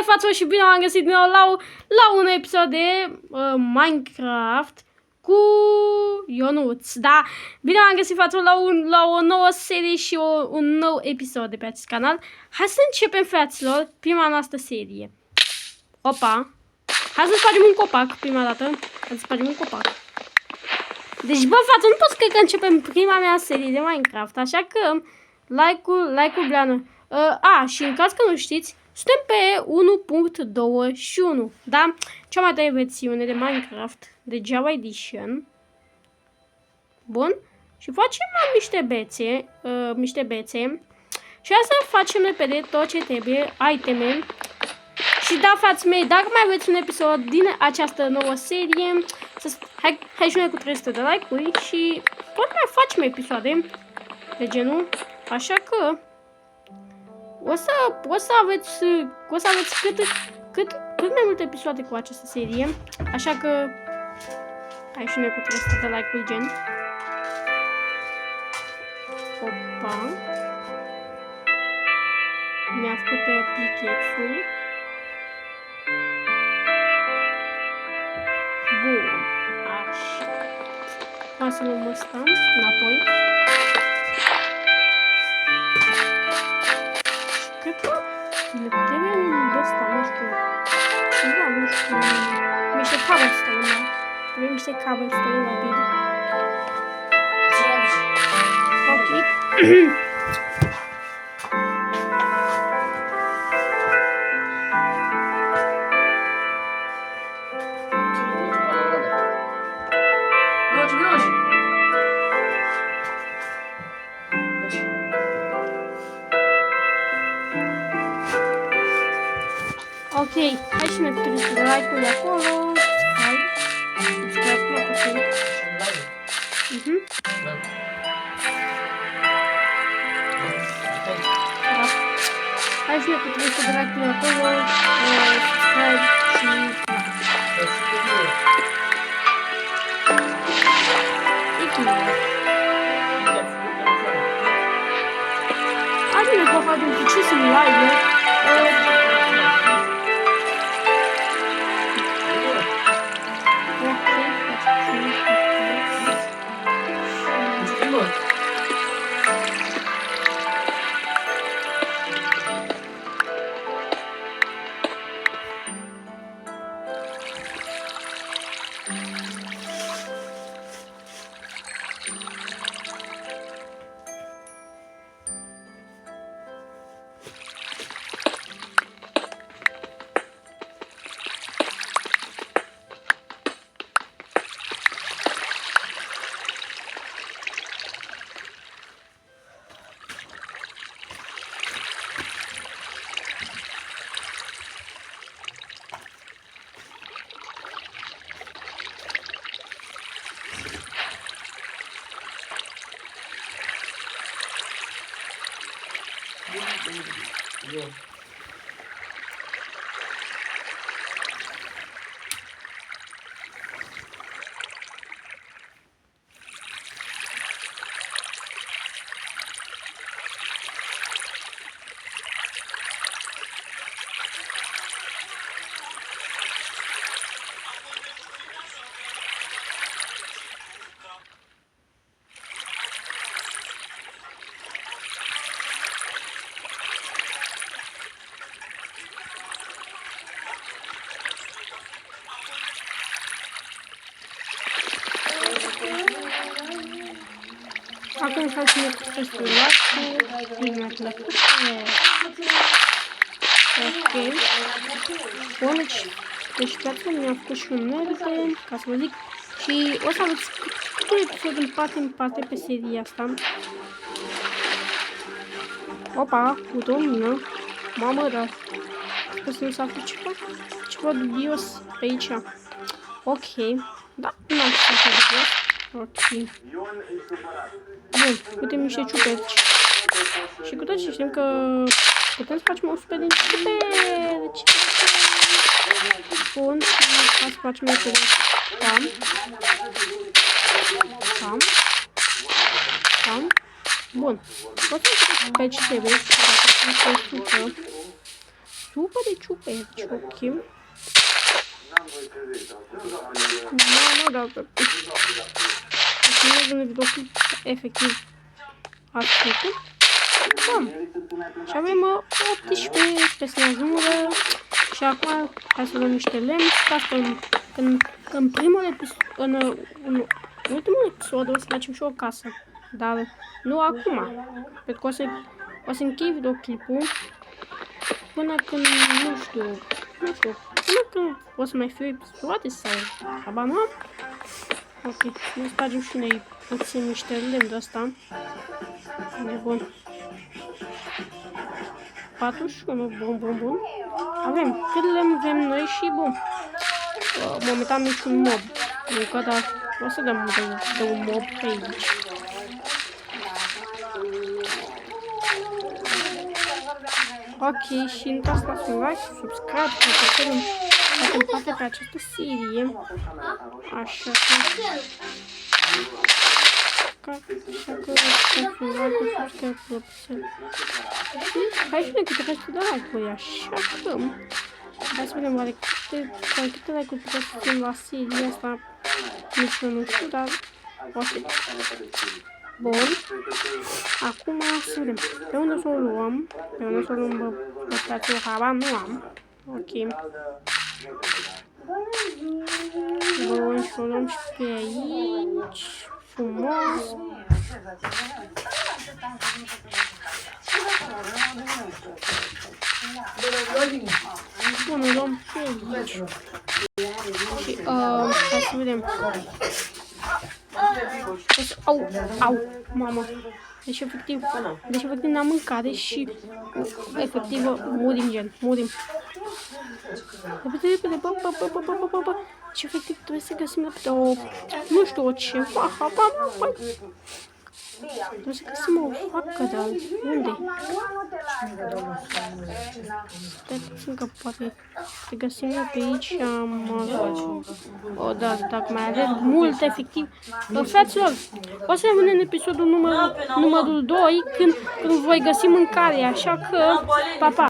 Față și bine am găsit din nou la un episod de Minecraft cu Ionuț. Da, bine am găsit față la o nouă serie și un nou episod de pe acest canal. Hai să începem, fraților, prima noastră serie. Opa! Hai să spargem un copac prima dată. Hai să spargem un copac. Deci, bă, frate, nu pot să cred că începem prima mea serie de Minecraft, așa că like-ul bleană. Și în caz că nu știți, suntem pe 1.21, da? Cea mai tare versiune de Minecraft, de Java Edition. Bun. Și facem niște bețe. Și asta facem repede tot ce trebuie, iteme. Și da, frații mei, dacă mai aveți un episod din această nouă serie, hai și noi cu 300 de like-uri și pot mai facem episoade de genul, așa că o să aveți cât mai multe episoade cu această serie, așa că hai și noi cu 300 de like-uri gen. Opa. Mi-a făcut pickaxe-ul. Bun, așa. Hai să luăm ăsta înapoi. Cred că le trebuie un de ăsta, nu știu. Ceva, nu știu. Niște cobblestone, da? Trebuie niște cobblestone la bine. Ok. Ok, hai și ne putem să like-ul acolo. Hai. Subscribe la puțin. Da. Hai și ne putem să like-ul acolo. Subscribe și... Bine că facem cu ce sunt live. Acum facem acest lac. Bine, mi-a plăcut. Ok. Bun, deci practic mi-a făcut și un merde, ca să vă zic. Și o să aveți câte episod în parte pe seria asta. Opa, cu domină. Mamă, dar sper să nu s-a făcut ceva dubios pe aici. Ok. Da, nu am făcut ceva dubios. Ok. Bun, putem niște ciuperci. Și cu toți știm că putem să facem 100 din ciuperci. Bun, și hai să facem repede. Cam. Bun. Poți să ciuperci trebuie. supă de ciuperci, ok. Nu, da, un videoclip efectiv ascultă. Da. Și avem 18, sper să ne ajungă. Și acum, hai să luăm niște lemn. În primul episod, în ultimul episod o să facem și o casă. Dar nu acum. Pentru că o să închei videoclipul până când, nu știu, până când o să mai fiu episoade sau habar nu am. Ok, ne spargem și noi puțin niște lemn de ăsta. Bun. 41, bun. Avem cât lemn avem noi și bun. Momentan niciun mob. Încă, dar o să dăm de un mob pe aici. Ok, și în caz dați un like, subscribe, ca să facem parte pe această serie. Așa că hai și noi câteva de like-uri, așa că hai să vedem oare câte like-uri puteți să fim la seria asta, nici nu știu, dar o să. Bun, acum să vedem, pe unde să o luăm, bă, fraților, habar nu am, ok. Bun, și o luăm și pe aici, frumos. Bun, o luăm și aici. Și, hai să vedem. Au, mamă. Deci efectiv n-am mâncare și efectiv murim. Repede, bă. Și efectiv trebuie să găsim nu știu, ceva, habar nu. Trebuie să găsim o facă, dar unde? Stai puțin că poate să găsim eu pe aici. Da, dacă mai avem mult, efectiv. Fraților, o să rămânem în episodul numărul 2 când voi găsi mâncare, așa că, pa.